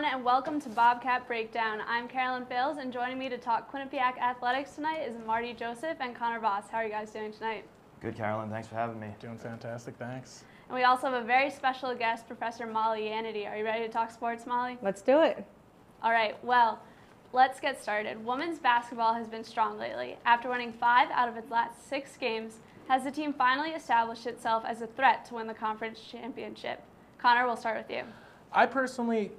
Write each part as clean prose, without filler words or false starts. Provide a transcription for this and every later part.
everyone, and welcome to Bobcat Breakdown. I'm Carolyn Fales, and joining me to talk Quinnipiac athletics tonight is Marty Joseph and Connor Voss. How are you guys doing tonight? Good, Carolyn. Thanks for having me. Doing fantastic, thanks. And we also have a very special guest, Professor Molly Yanity. Are you ready to talk sports, Molly? Let's do it. All right, well, let's get started. Women's basketball has been strong lately. After winning 5 out of its last 6 games, has the team finally established itself as a threat to win the conference championship? Connor, we'll start with you. I personally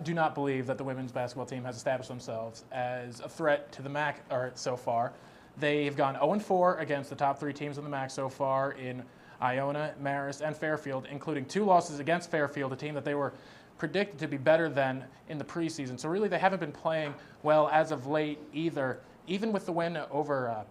do not believe that the women's basketball team has established themselves as a threat to the MAAC so far. They've gone 0-4 against the top 3 teams in the MAAC so far in Iona, Marist, and Fairfield, including 2 losses against Fairfield, a team that they were predicted to be better than in the preseason. So really they haven't been playing well as of late either. Even with the win over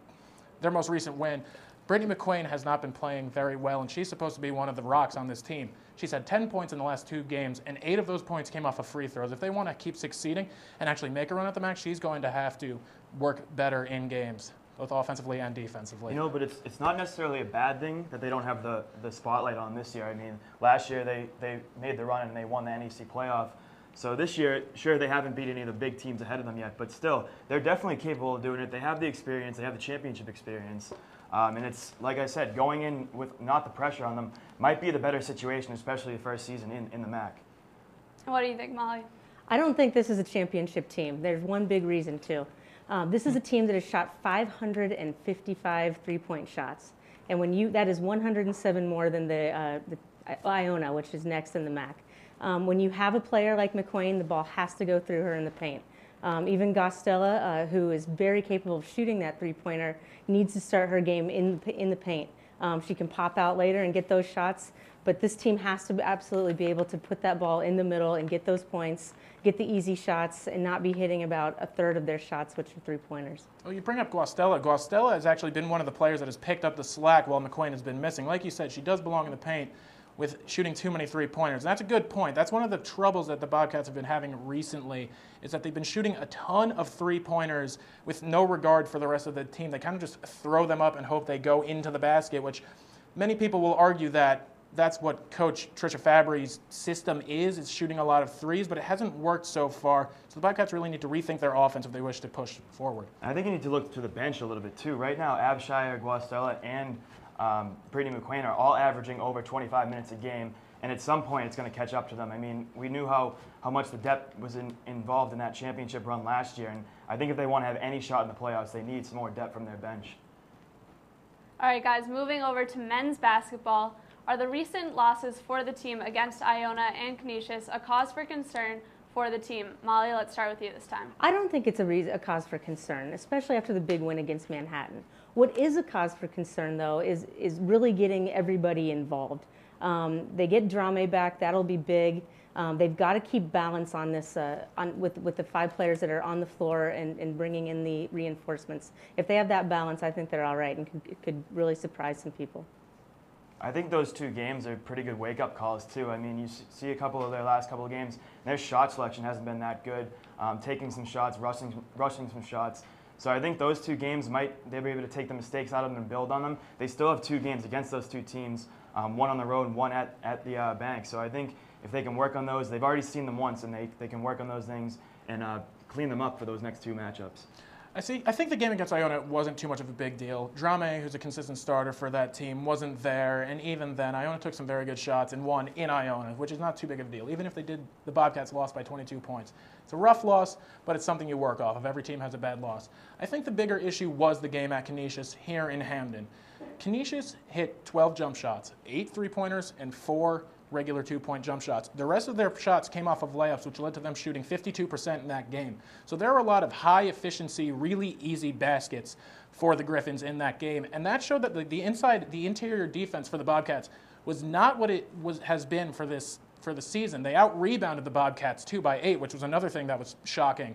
their most recent win, Brittany McQuain has not been playing very well, and she's supposed to be one of the rocks on this team. She's had 10 points in the last 2 games, and 8 of those points came off of free throws. If they want to keep succeeding and actually make a run at the MAAC, she's going to have to work better in games, both offensively and defensively. You know, but it's not necessarily a bad thing that they don't have the spotlight on this year. I mean, last year they made the run and they won the NEC playoff. So this year, sure, they haven't beat any of the big teams ahead of them yet, but still, they're definitely capable of doing it. They have the experience. They have the championship experience. And it's, like I said, going in with not the pressure on them might be the better situation, especially the first season in the MAAC. What do you think, Molly? I don't think this is a championship team. There's one big reason, too. This is a team that has shot 555 three-point shots. And that is 107 more than the Iona, which is next in the MAAC. When you have a player like McQuain, the ball has to go through her in the paint. Even Gostella, who is very capable of shooting that three-pointer, needs to start her game in the paint. She can pop out later and get those shots, but this team has to absolutely be able to put that ball in the middle and get those points, get the easy shots, and not be hitting about a third of their shots, which are three-pointers. Well, you bring up Gostella. Gostella has actually been one of the players that has picked up the slack while McQuain has been missing. Like you said, she does belong in the paint with shooting too many three-pointers. And that's a good point. That's one of the troubles that the Bobcats have been having recently, is that they've been shooting a ton of three-pointers with no regard for the rest of the team. They kind of just throw them up and hope they go into the basket, which many people will argue that that's what Coach Trisha Fabry's system is shooting a lot of threes, but it hasn't worked so far. So the Bobcats really need to rethink their offense if they wish to push forward. I think you need to look to the bench a little bit, too. Right now, Abshire, Gostella, and Brittany McQuain are all averaging over 25 minutes a game, and at some point it's going to catch up to them. I mean, we knew how much the depth was involved in that championship run last year, and I think if they want to have any shot in the playoffs, they need some more depth from their bench. All right, guys, moving over to men's basketball. Are the recent losses for the team against Iona and Canisius a cause for concern for the team? Molly, let's start with you this time. I don't think it's a cause for concern, especially after the big win against Manhattan. What is a cause for concern, though, is really getting everybody involved. They get Drame back. That'll be big. They've got to keep balance on this with the 5 players that are on the floor and bringing in the reinforcements. If they have that balance, I think they're all right and could really surprise some people. I think those 2 games are pretty good wake-up calls, too. I mean, you see a couple of their last couple of games, their shot selection hasn't been that good, taking some shots, rushing some shots. So I think those 2 games they'll be able to take the mistakes out of them and build on them. They still have 2 games against those 2 teams, one on the road and one at the bank. So I think if they can work on those, they've already seen them once, and they can work on those things and clean them up for those next 2 matchups. I think the game against Iona wasn't too much of a big deal. Drame, who's a consistent starter for that team, wasn't there, and even then, Iona took some very good shots and won in Iona, which is not too big of a deal. Even if the Bobcats lost by 22 points. It's a rough loss, but it's something you work off of. Every team has a bad loss. I think the bigger issue was the game at Canisius here in Hamden. Canisius hit 12 jump shots, 8 three-pointers, and 4 regular 2-point jump shots. The rest of their shots came off of layups, which led to them shooting 52% in that game. So there were a lot of high-efficiency, really easy baskets for the Griffins in that game, and that showed that the interior defense for the Bobcats was not what it has been for the season. They out-rebounded the Bobcats, too, by 8, which was another thing that was shocking.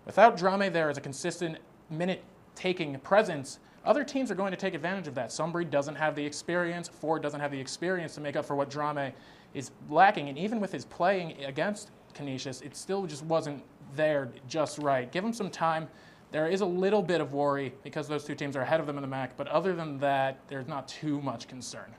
Without Drame there as a consistent minute-taking presence, other teams are going to take advantage of that. Sunbury doesn't have the experience. Ford doesn't have the experience to make up for what Drame is lacking. And even with his playing against Canisius, it still just wasn't there just right. Give him some time. There is a little bit of worry because those 2 teams are ahead of them in the MAAC. But other than that, there's not too much concern.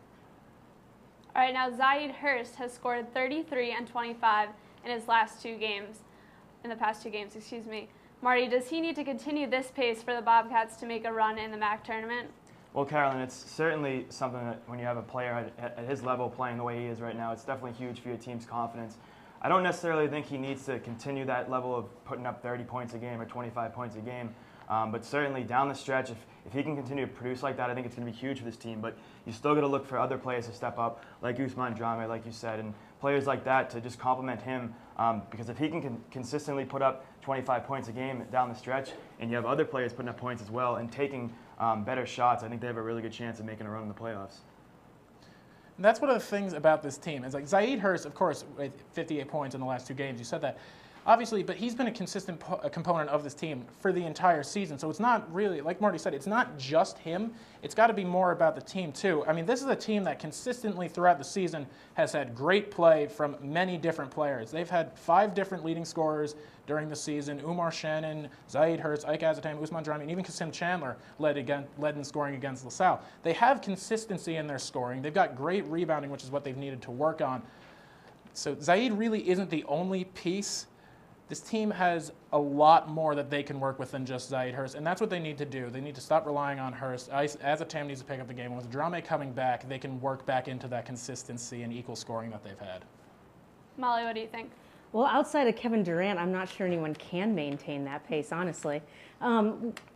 All right, now Zaid Hurst has scored 33 and 25 in the past 2 games, excuse me. Marty, does he need to continue this pace for the Bobcats to make a run in the MAAC tournament? Well, Carolyn, it's certainly something that when you have a player at his level playing the way he is right now, it's definitely huge for your team's confidence. I don't necessarily think he needs to continue that level of putting up 30 points a game or 25 points a game, but certainly down the stretch, if he can continue to produce like that, I think it's going to be huge for this team. But you still got to look for other players to step up, like Usman Drame, like you said, and players like that to just complement him, because if he can consistently put up 25 points a game down the stretch, and you have other players putting up points as well and taking better shots, I think they have a really good chance of making a run in the playoffs. And that's one of the things about this team. It's like Zaid Hurst, of course, with 58 points in the last 2 games. You said that. Obviously, but he's been a consistent component of this team for the entire season. So it's not really, like Marty said, it's not just him. It's got to be more about the team, too. I mean, this is a team that consistently throughout the season has had great play from many different players. They've had 5 different leading scorers during the season. Umar Shannon, Zaid Hurst, Ike Azatam, Usman Drame, and even Kasim Chandler led in scoring against LaSalle. They have consistency in their scoring. They've got great rebounding, which is what they've needed to work on. So Zaid really isn't the only piece. This team has a lot more that they can work with than just Zaid Hurst, and that's what they need to do. They need to stop relying on Hurst. Azatam needs to pick up the game. And with Drame coming back, they can work back into that consistency and equal scoring that they've had. Molly, what do you think? Well, outside of Kevin Durant, I'm not sure anyone can maintain that pace, honestly.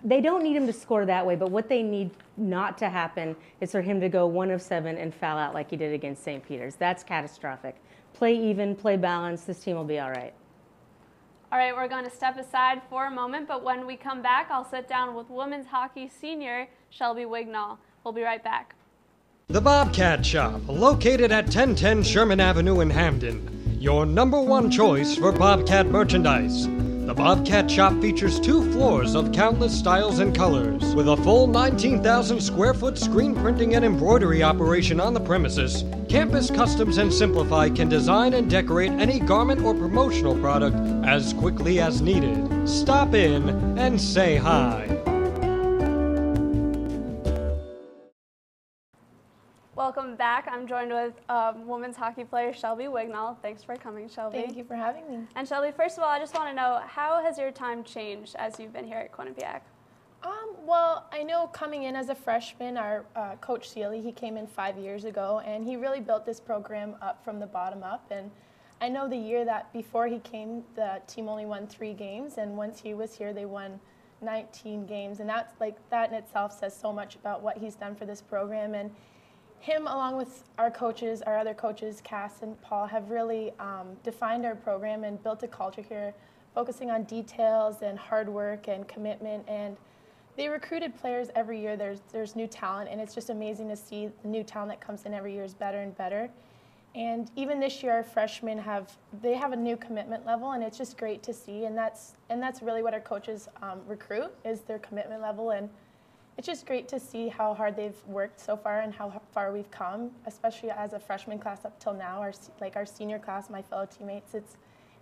They don't need him to score that way, but what they need not to happen is for him to go 1 of 7 and foul out like he did against St. Peter's. That's catastrophic. Play even, play balanced. This team will be all right. All right, we're going to step aside for a moment, but when we come back, I'll sit down with women's hockey senior Shelby Wignall. We'll be right back. The Bobcat Shop, located at 1010 Sherman Avenue in Hamden. Your #1 choice for Bobcat merchandise. The Bobcat Shop features 2 floors of countless styles and colors. With a full 19,000 square foot screen printing and embroidery operation on the premises, Campus Customs and Simplify can design and decorate any garment or promotional product as quickly as needed. Stop in and say hi. Welcome back. I'm joined with women's hockey player Shelby Wignall. Thanks for coming, Shelby. Thank you for having me. And Shelby, first of all, I just want to know, how has your time changed as you've been here at Quinnipiac? Well, I know coming in as a freshman, our Coach Seeley, he came in 5 years ago, and he really built this program up from the bottom up. And I know the year that before he came, the team only won 3 games, and once he was here, they won 19 games. And that's like, that in itself says so much about what he's done for this program. And him, along with our coaches, our other coaches, Cass and Paul, have really defined our program and built a culture here, focusing on details and hard work and commitment. And they recruited players every year. There's new talent, and it's just amazing to see the new talent that comes in every year is better and better. And even this year, our freshmen have a new commitment level, and it's just great to see. And that's really what our coaches recruit, is their commitment level. And it's just great to see how hard they've worked so far and how far we've come, especially as a freshman class up till now. Our senior class, my fellow teammates,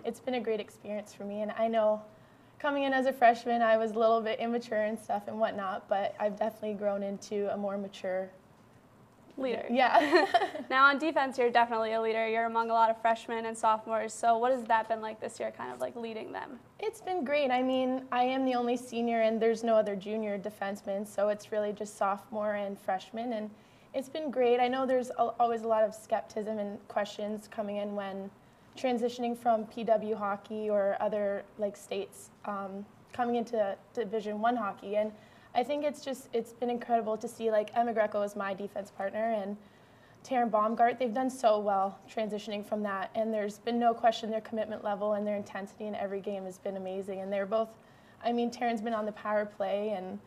it's been a great experience for me. And I know coming in as a freshman, I was a little bit immature and stuff and whatnot, but I've definitely grown into a more mature leader. Yeah. Now on defense, you're definitely a leader. You're among a lot of freshmen and sophomores. So what has that been like this year, kind of like leading them? It's been great. I mean, I am the only senior and there's no other junior defenseman, so it's really just sophomore and freshman, and it's been great. I know there's always a lot of skepticism and questions coming in when transitioning from PW hockey or other like states coming into Division I hockey, and I think it's been incredible to see, like, Emma Greco is my defense partner, and Taryn Baumgart, they've done so well transitioning from that, and there's been no question their commitment level and their intensity in every game has been amazing. And they're both, I mean, Taryn's been on the power play, and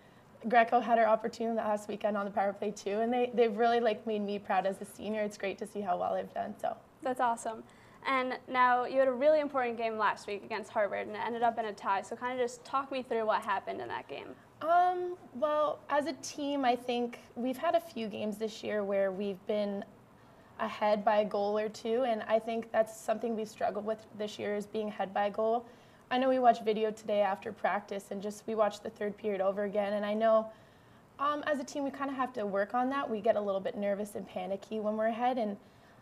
Greco had her opportunity last weekend on the power play too, and they've really, like, made me proud as a senior. It's great to see how well they've done. So that's awesome. And now you had a really important game last week against Harvard, and it ended up in a tie. So kind of just talk me through what happened in that game. Well, as a team, I think we've had a few games this year where we've been ahead by a goal or two, and I think that's something we've struggled with this year, is being ahead by a goal. I know we watched video today after practice, and we watched the third period over again, and I know as a team we kind of have to work on that. We get a little bit nervous and panicky when we're ahead, and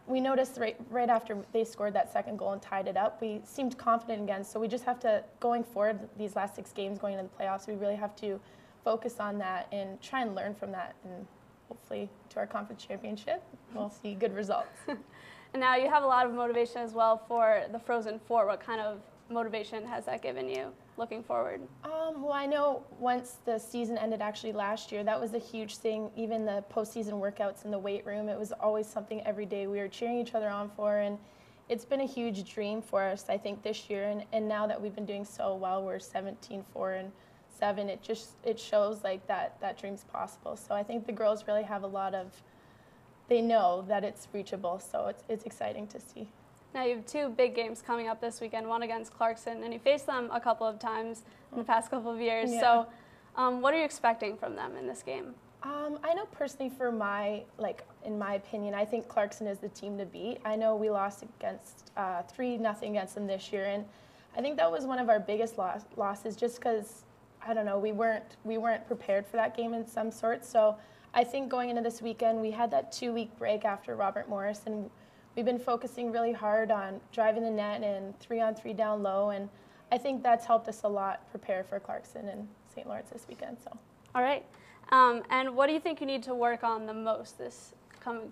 we noticed right after they scored that second goal and tied it up, we seemed confident again. So we just have to, going forward, these last 6 games going into the playoffs, we really have to focus on that and try and learn from that. And hopefully to our conference championship, we'll see good results. And now you have a lot of motivation as well for the Frozen Four. What kind of motivation has that given you looking forward? Well, I know once the season ended actually last year, that was a huge thing. Even the postseason workouts in the weight room, it was always something every day we were cheering each other on for. And it's been a huge dream for us, I think, this year. And now that we've been doing so well, we're 17-4-7. It shows like that dream's possible. So I think the girls really have a lot of, they know that it's reachable. So it's exciting to see. Now you have 2 big games coming up this weekend, one against Clarkson, and you faced them a couple of times in the past couple of years. Yeah. So what are you expecting from them in this game? I know personally in my opinion, I think Clarkson is the team to beat. I know we lost against 3-0 against them this year, and I think that was one of our biggest losses just because, I don't know, we weren't prepared for that game in some sort. So I think going into this weekend, we had that 2-week break after Robert Morris, and we've been focusing really hard on driving the net and 3-on-3 down low, and I think that's helped us a lot prepare for Clarkson and St. Lawrence this weekend. So. All right. And what do you think you need to work on the most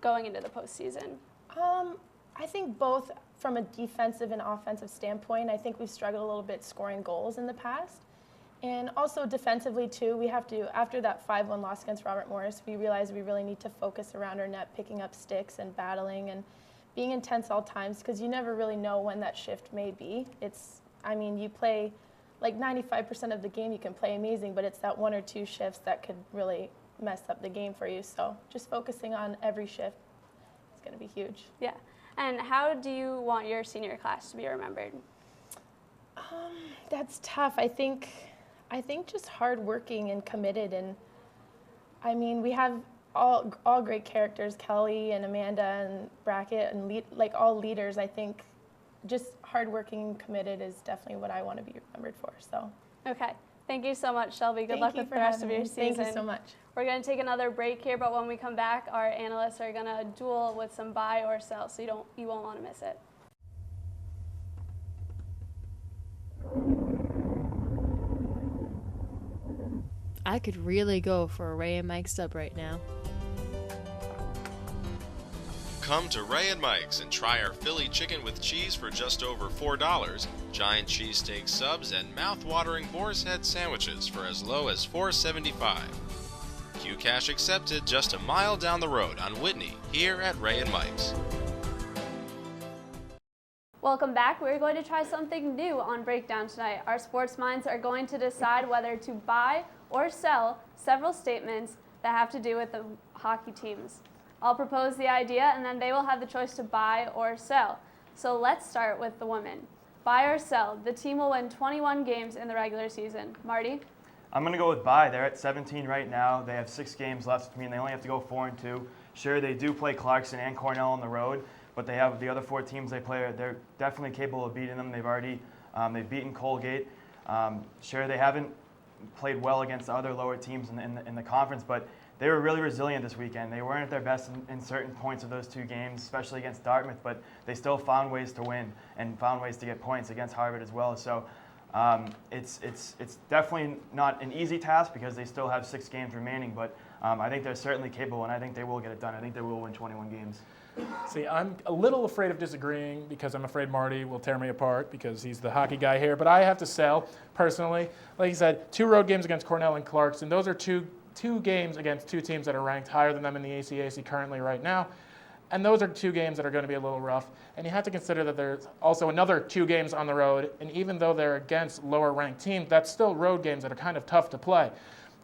going into the postseason? I think both from a defensive and offensive standpoint. I think we've struggled a little bit scoring goals in the past. And also defensively too, we have to, after that 5-1 loss against Robert Morris, we realized we really need to focus around our net, picking up sticks and battling and being intense all times, because you never really know when that shift may be. You play like 95% of the game, you can play amazing, but it's that 1 or 2 shifts that could really mess up the game for you. So just focusing on every shift is going to be huge. Yeah. And how do you want your senior class to be remembered? That's tough. I think just hardworking and committed, and we have all great characters, Kelly and Amanda and Brackett, and all leaders. I think just hardworking and committed is definitely what I want to be remembered for. So. Okay. Thank you so much, Shelby. Good luck with the rest of your season. Thank you so much. We're going to take another break here, but when we come back, our analysts are going to duel with some buy or sell, so you won't want to miss it. I could really go for a Ray and Mike sub right now. Come to Ray and Mike's and try our Philly chicken with cheese for just over $4, giant cheesesteak subs, and mouth-watering boar's head sandwiches for as low as $4.75. Q-Cash accepted just a mile down the road on Whitney, here at Ray and Mike's. Welcome back. We're going to try something new on Breakdown tonight. Our sports minds are going to decide whether to buy or sell several statements that have to do with the hockey teams. I'll propose the idea, and then they will have the choice to buy or sell. So let's start with the women. Buy or sell. The team will win 21 games in the regular season. Marty? I'm going to go with buy. They're at 17 right now. They have 6 games left, which means they only have to go 4-2. Sure, they do play Clarkson and Cornell on the road, but they have the other 4 teams they play. They're definitely capable of beating them. They've beaten Colgate. Sure, they haven't played well against the other lower teams in the conference, but they were really resilient this weekend. They weren't at their best in certain points of those 2 games, especially against Dartmouth, but they still found ways to win and found ways to get points against Harvard as well. So it's definitely not an easy task because they still have 6 games remaining, but I think they're certainly capable, and I think they will get it done. I think they will win 21 games. See, I'm a little afraid of disagreeing because I'm afraid Marty will tear me apart because he's the hockey guy here. But I have to sell, personally. Like you said, 2 road games against Cornell and Clarkson. Those are two games against 2 teams that are ranked higher than them in the ACAC currently right now. And those are 2 games that are going to be a little rough. And you have to consider that there's also another 2 games on the road. And even though they're against lower-ranked teams, that's still road games that are kind of tough to play.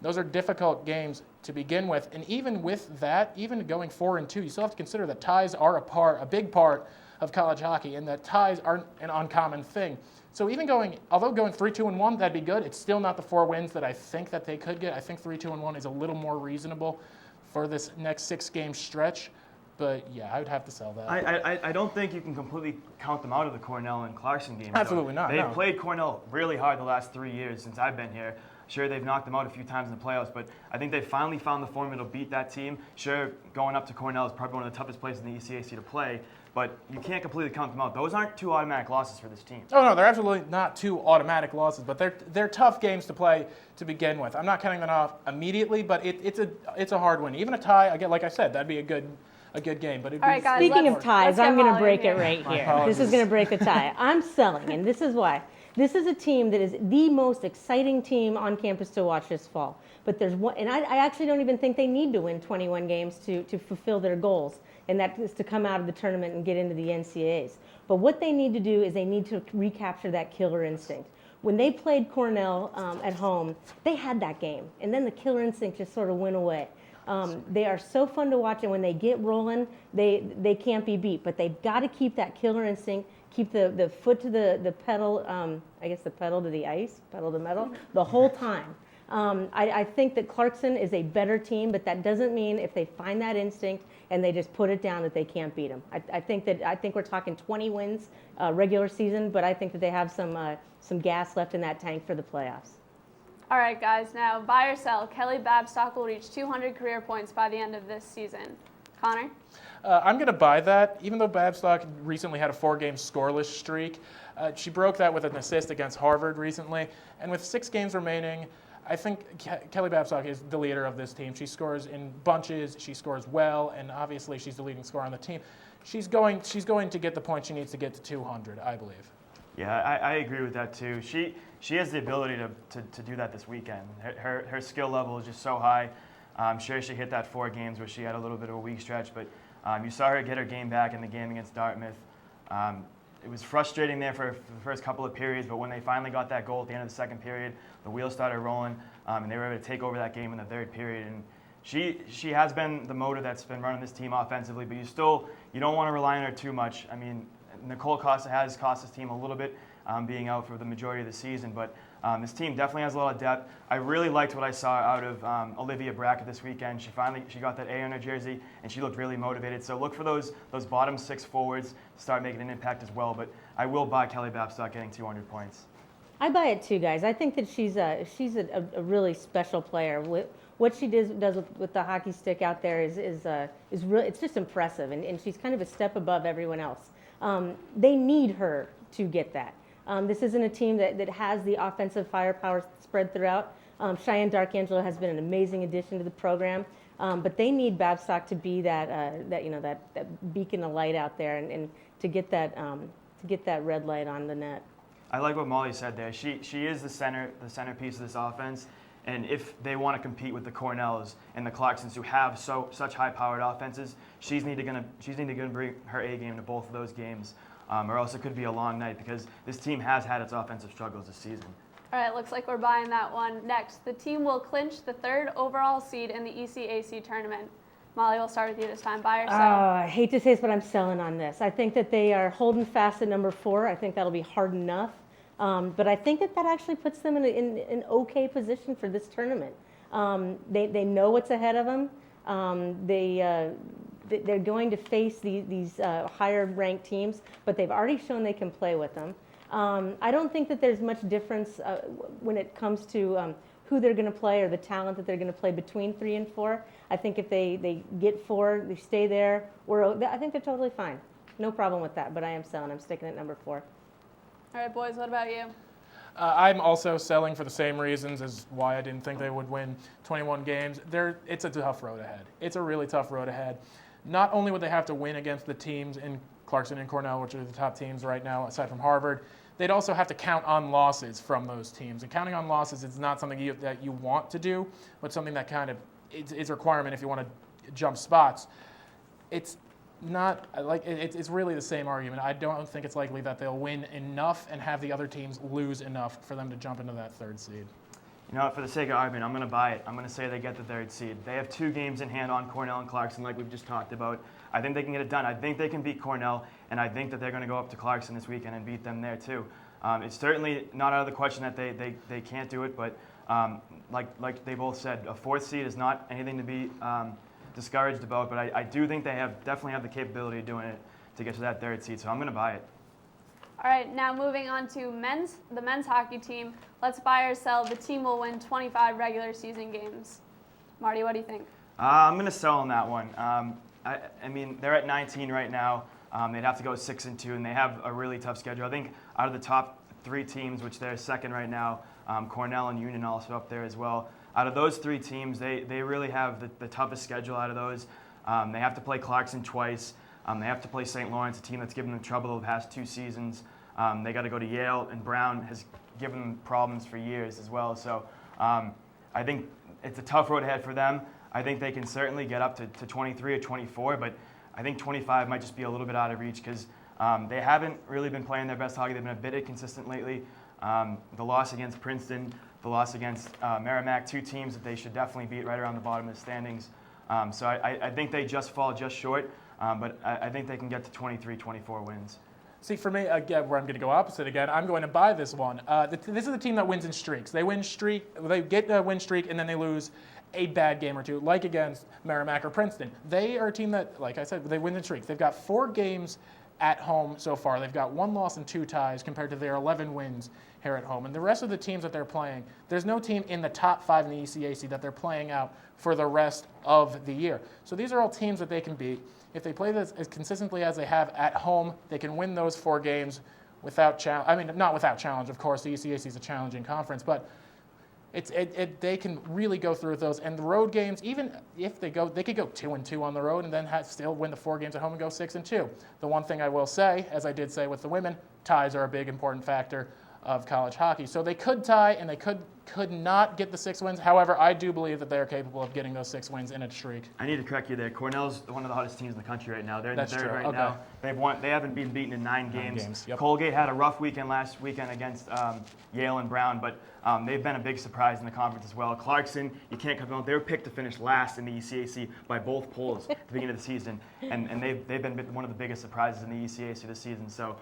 Those are difficult games to begin with. And even with that, even going 4-2, you still have to consider that ties are a big part of college hockey, and that ties aren't an uncommon thing. So even although going 3-2-1, that'd be good. It's still not the 4 wins that I think that they could get. I think 3-2-1 is a little more reasonable for this next 6-game stretch. But yeah, I would have to sell that. I don't think you can completely count them out of the Cornell and Clarkson games. Absolutely not. They've no. played Cornell really hard the last 3 years since I've been here. Sure, they've knocked them out a few times in the playoffs, but I think they finally found the formula to beat that team. Sure, going up to Cornell is probably one of the toughest places in the ECAC to play, but you can't completely count them out. Those aren't 2 automatic losses for this team. Oh no, they're absolutely not 2 automatic losses, but they're tough games to play to begin with. I'm not counting them off immediately, but it's a hard win. Even a tie, like I said, that'd be a good game. But all right, guys, speaking of ties, I'm going to break it right My here. apologies. This is going to break the tie. I'm selling, and this is why. This is a team that is the most exciting team on campus to watch this fall. But there's one, and I actually don't even think they need to win 21 games to fulfill their goals, and that is to come out of the tournament and get into the NCAAs. But what they need to do is they need to recapture that killer instinct. When they played Cornell at home, they had that game, and then the killer instinct just sort of went away. They are so fun to watch, and when they get rolling, they can't be beat. But they've got to keep that killer instinct, keep the foot to the pedal, I guess the pedal to the ice, pedal to metal, the whole time. I think that Clarkson is a better team, but that doesn't mean if they find that instinct and they just put it down that they can't beat them. I think we're talking 20 wins regular season, but I think that they have some gas left in that tank for the playoffs. All right, guys, now buy or sell. Kelly Babstock will reach 200 career points by the end of this season. Connor? I'm going to buy that. Even though Babstock recently had a 4-game scoreless streak, she broke that with an assist against Harvard recently. And with 6 games remaining, I think Kelly Babstock is the leader of this team. She scores in bunches, she scores well, and obviously she's the leading scorer on the team. She's going to get the points she needs to get to 200, I believe. Yeah, I agree with that too. She has the ability to do that this weekend. Her skill level is just so high. I'm sure she hit that 4 games where she had a little bit of a weak stretch, but you saw her get her game back in the game against Dartmouth. It was frustrating there for the first couple of periods, but when they finally got that goal at the end of the second period, the wheels started rolling, and they were able to take over that game in the third period. And she has been the motor that's been running this team offensively, but you don't want to rely on her too much. I mean, Nicole Costa has cost this team a little bit, being out for the majority of the season, but this team definitely has a lot of depth. I really liked what I saw out of Olivia Brackett this weekend. She got that A on her jersey, and she looked really motivated. So look for those bottom 6 forwards to start making an impact as well. But I will buy Kelly Babstock getting 200 points. I buy it too, guys. I think that she's a really special player. What she does with the hockey stick out there is really, it's just impressive, and she's kind of a step above everyone else. They need her to get that. This isn't a team that has the offensive firepower spread throughout. Cheyenne Darkangelo has been an amazing addition to the program, but they need Babstock to be that beacon of light out there and to get that red light on the net. I like what Molly said there. She is the centerpiece of this offense, and if they want to compete with the Cornells and the Clarksons who have such high-powered offenses, she's need to bring her A game to both of those games. Or else it could be a long night because this team has had its offensive struggles this season. All right, looks like we're buying that one. Next, the team will clinch the 3rd overall seed in the ECAC tournament. Molly, we'll start with you this time. Buy or sell? I hate to say this, but I'm selling on this. I think that they are holding fast at number 4. I think that'll be hard enough. But I think that actually puts them in an okay position for this tournament. They know what's ahead of them. They're going to face these higher-ranked teams, but they've already shown they can play with them. I don't think that there's much difference when it comes to who they're going to play or the talent that they're going to play between 3 and 4. I think if they get 4, they stay there, I think they're totally fine. No problem with that, but I am selling. I'm sticking at number 4. All right, boys, what about you? I'm also selling for the same reasons as why I didn't think they would win 21 games. It's a tough road ahead. It's a really tough road ahead. Not only would they have to win against the teams in Clarkson and Cornell, which are the top teams right now, aside from Harvard, they'd also have to count on losses from those teams. And counting on losses is not something that you want to do, but something that kind of is a requirement if you want to jump spots. It's not like it's really the same argument. I don't think it's likely that they'll win enough and have the other teams lose enough for them to jump into that 3rd seed. You know what, for the sake of argument, I'm going to buy it. I'm going to say they get the 3rd seed. They have 2 games in hand on Cornell and Clarkson, like we've just talked about. I think they can get it done. I think they can beat Cornell, and I think that they're going to go up to Clarkson this weekend and beat them there too. It's certainly not out of the question that they can't do it, but like they both said, a 4th seed is not anything to be discouraged about, but I do think they definitely have the capability of doing it to get to that 3rd seed, so I'm going to buy it. All right, now moving on to the men's hockey team. Let's buy or sell. The team will win 25 regular season games. Marty, what do you think? I'm going to sell on that one. I mean, they're at 19 right now. They'd have to go 6-2, and they have a really tough schedule. I think out of the top 3 teams, which they're second right now, Cornell and Union also up there as well. Out of those 3 teams, they really have the toughest schedule out of those. They have to play Clarkson twice. They have to play St. Lawrence, a team that's given them trouble the past 2 seasons. They got to go to Yale, and Brown has given them problems for years as well. So I think it's a tough road ahead for them. I think they can certainly get up to 23 or 24, but I think 25 might just be a little bit out of reach because they haven't really been playing their best hockey. They've been a bit inconsistent lately. The loss against Princeton, the loss against MAAC, 2 teams that they should definitely beat right around the bottom of the standings. So I think they just fall just short, but I think they can get to 23, 24 wins. See, for me, again, where I'm going to go opposite again, I'm going to buy this one. This is a team that wins in streaks. They get a win streak, and then they lose a bad game or 2, like against Merrimack or Princeton. They are a team that, like I said, they win in streaks. They've got 4 games at home so far. They've got 1 loss and 2 ties compared to their 11 wins here at home. And the rest of the teams that they're playing, there's no team in the top 5 in the ECAC that they're playing out for the rest of the year. So these are all teams that they can beat. If they play this as consistently as they have at home, they can win those 4 games without challenge. I mean, not without challenge, of course. The ECAC is a challenging conference, but they can really go through those. And the road games, even if they could go 2-2 on the road and then still win the 4 games at home and go 6-2. The one thing I will say, as I did say with the women, ties are a big important factor of college hockey. So they could tie and they could not get the 6 wins. However, I do believe that they are capable of getting those 6 wins in a streak. I need to correct you there. Cornell's one of the hottest teams in the country right now. They're in That's the 3rd true. right Okay. now. They haven't been beaten in 9 games. Yep. Colgate had a rough weekend last weekend against Yale and Brown, but they've been a big surprise in the conference as well. Clarkson, you can't come on. They were picked to finish last in the ECAC by both polls at the beginning of the season, and they've been one of the biggest surprises in the ECAC this season. So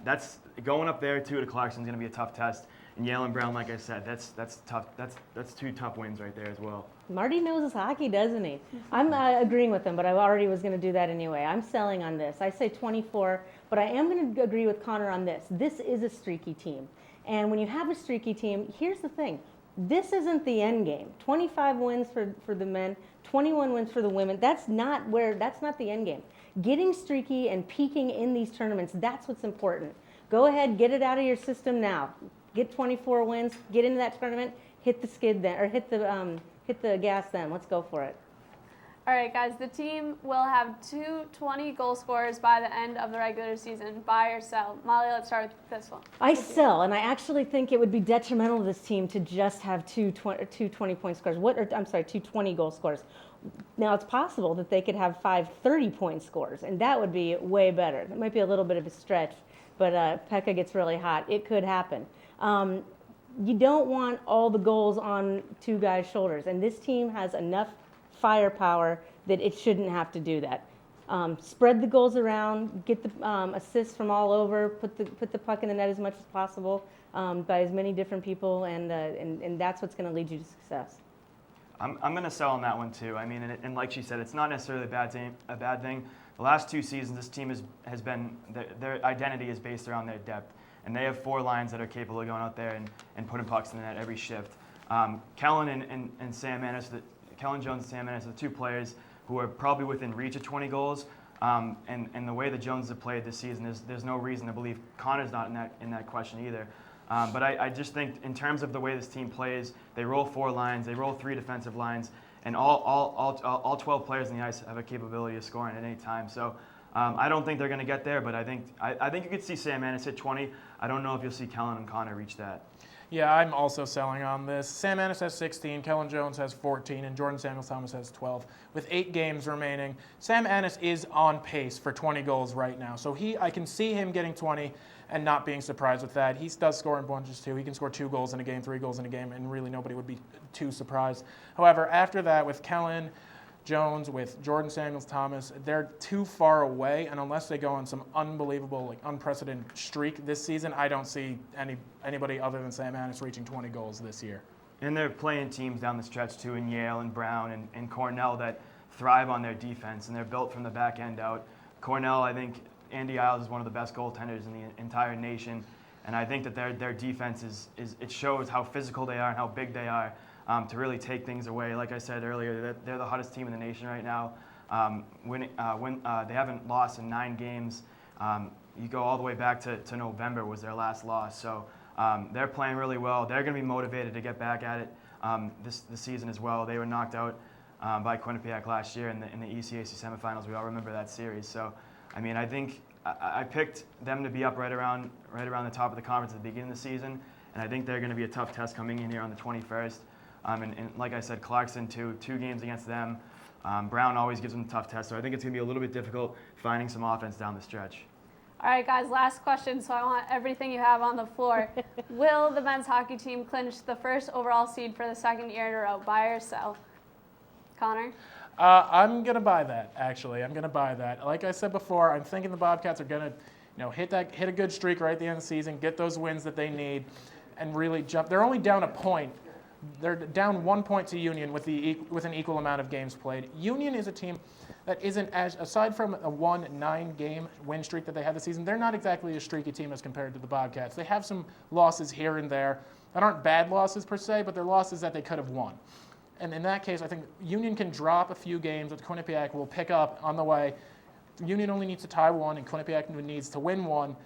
that's going up there too to Clarkson is going to be a tough test. And Yale and Brown, like I said, that's tough. That's 2 tough wins right there as well. Marty knows his hockey, doesn't he? I'm agreeing with him, but I already was going to do that anyway. I'm selling on this. I say 24, but I am going to agree with Connor on this. This is a streaky team. And when you have a streaky team, here's the thing. This isn't the end game. 25 wins for the men, 21 wins for the women. That's not the end game. Getting streaky and peaking in these tournaments, that's what's important. Go ahead, get it out of your system now. Get 24 wins, get into that tournament, hit the skid then, or hit the gas then. Let's go for it. All right, guys, the team will have 2 20 goal scorers by the end of the regular season. Buy or sell? Molly, let's start with this one. I sell, and I actually think it would be detrimental to this team to just have 2 20-point scores. 2 20 goal scorers. Now, it's possible that they could have 5 30-point scores, and that would be way better. That might be a little bit of a stretch, but Pekka gets really hot. It could happen. You don't want all the goals on 2 guys' shoulders, and this team has enough firepower that it shouldn't have to do that. Spread the goals around, get the assists from all over, put the puck in the net as much as possible by as many different people, and that's what's going to lead you to success. I'm going to sell on that one too. I mean, and like she said, it's not necessarily a bad thing. The last 2 seasons, this team has been their identity is based around their depth, and they have 4 lines that are capable of going out there and putting pucks in the net every shift. Kellen and Sam Annis, Kellen Jones and Sam Annis are the 2 players who are probably within reach of 20 goals. And the way the Joneses have played this season, there's no reason to believe Connor's not in that question either. But I just think in terms of the way this team plays, they roll 4 lines, they roll 3 defensive lines, and all 12 players on the ice have a capability of scoring at any time. So I don't think they're going to get there, but I think you could see Sam Annis hit 20. I don't know if you'll see Kellen and Connor reach that. Yeah, I'm also selling on this. Sam Annis has 16, Kellen Jones has 14, and Jordan Samuels-Thomas has 12. With 8 games remaining, Sam Annis is on pace for 20 goals right now. So I can see him getting 20 and not being surprised with that. He does score in bunches too. He can score 2 goals in a game, 3 goals in a game, and really nobody would be too surprised. However, after that, with Kellen Jones, with Jordan Samuels-Thomas, they're too far away, and unless they go on some unbelievable, unprecedented streak this season, I don't see anybody other than Sam Annis reaching 20 goals this year. And they're playing teams down the stretch too, in Yale and Brown and Cornell, that thrive on their defense, and they're built from the back end out. Cornell, I think, Andy Isles is one of the best goaltenders in the entire nation, and I think that their defense it shows how physical they are and how big they are to really take things away. Like I said earlier, they're the hottest team in the nation right now. They haven't lost in 9 games. You go all the way back to November was their last loss. So they're playing really well. They're going to be motivated to get back at it this season as well. They were knocked out by Quinnipiac last year in the ECAC semifinals. We all remember that series. So, I mean, I think I picked them to be up right around the top of the conference at the beginning of the season, and I think they're going to be a tough test coming in here on the 21st. And like I said, Clarkson, two games against them. Brown always gives them a tough test, so I think it's going to be a little bit difficult finding some offense down the stretch. All right, guys, last question, so I want everything you have on the floor. Will the men's hockey team clinch the first overall seed for the second year in a row, buy or sell? Connor? I'm going to buy that, actually. I'm going to buy that. Like I said before, I'm thinking the Bobcats are going to hit a good streak right at the end of the season, get those wins that they need, and really jump. They're only down a point. They're down 1 point to Union with an equal amount of games played. Union is a team that isn't aside from a 9-game win streak that they had this season, they're not exactly a streaky team as compared to the Bobcats. They have some losses here and there that aren't bad losses per se, but they're losses that they could have won. And in that case, I think Union can drop a few games that Quinnipiac will pick up on the way. Union only needs to tie 1, and Quinnipiac needs to win 1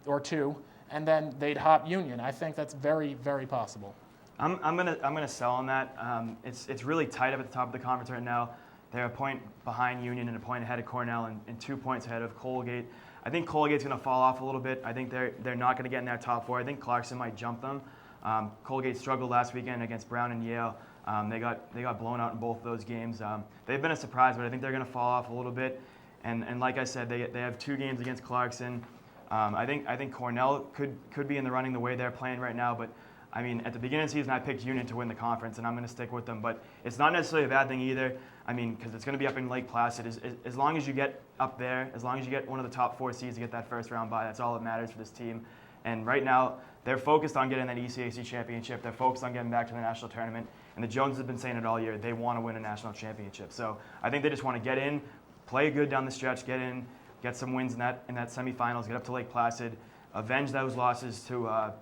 or 2, and then they'd hop Union. I think that's very, very possible. I'm gonna sell on that. It's really tight up at the top of the conference right now. They're a point behind Union and a point ahead of Cornell and 2 points ahead of Colgate. I think Colgate's going to fall off a little bit. I think they're not going to get in that top 4. I think Clarkson might jump them. Colgate struggled last weekend against Brown and Yale. They got blown out in both of those games. They've been a surprise, but I think they're going to fall off a little bit. And like I said, they have 2 games against Clarkson. I think Cornell could be in the running the way they're playing right now, but I mean, at the beginning of the season, I picked Union to win the conference, and I'm going to stick with them. But it's not necessarily a bad thing either. I mean, because it's going to be up in Lake Placid. As long as you get up there, as long as you get one of the top 4 seeds to get that first round bye, that's all that matters for this team. And right now, they're focused on getting that ECAC championship. They're focused on getting back to the national tournament. And the Joneses have been saying it all year. They want to win a national championship. So I think they just want to get in, play good down the stretch, get in, get some wins in that semifinals, get up to Lake Placid, avenge those losses to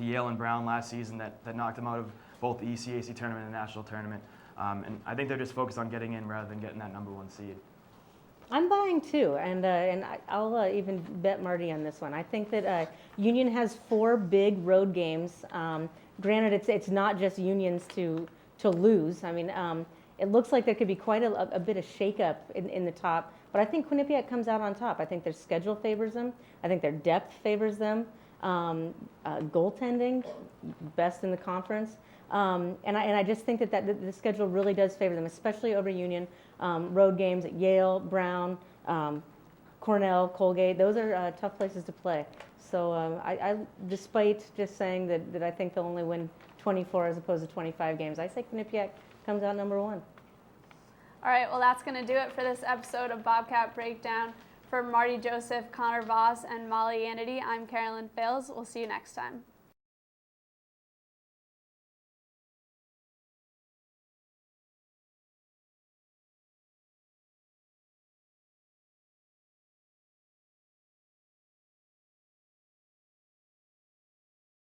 Yale and Brown last season that knocked them out of both the ECAC tournament and the national tournament. And I think they're just focused on getting in rather than getting that number 1 seed. I'm buying too, and I'll even bet Marty on this one. I think that Union has 4 big road games. Granted, it's not just Union's to lose. I mean, it looks like there could be quite a bit of shakeup in the top, but I think Quinnipiac comes out on top. I think their schedule favors them. I think their depth favors them. Goaltending, best in the conference. And I just think that the schedule really does favor them, especially over Union. Road games at Yale, Brown, Cornell, Colgate, those are tough places to play. So I despite just saying that I think they'll only win 24 as opposed to 25 games, I say Quinnipiac comes out number 1. All right, well, that's going to do it for this episode of Bobcat Breakdown. For Marty Joseph, Connor Voss, and Molly Yanity, I'm Carolyn Fales. We'll see you next time.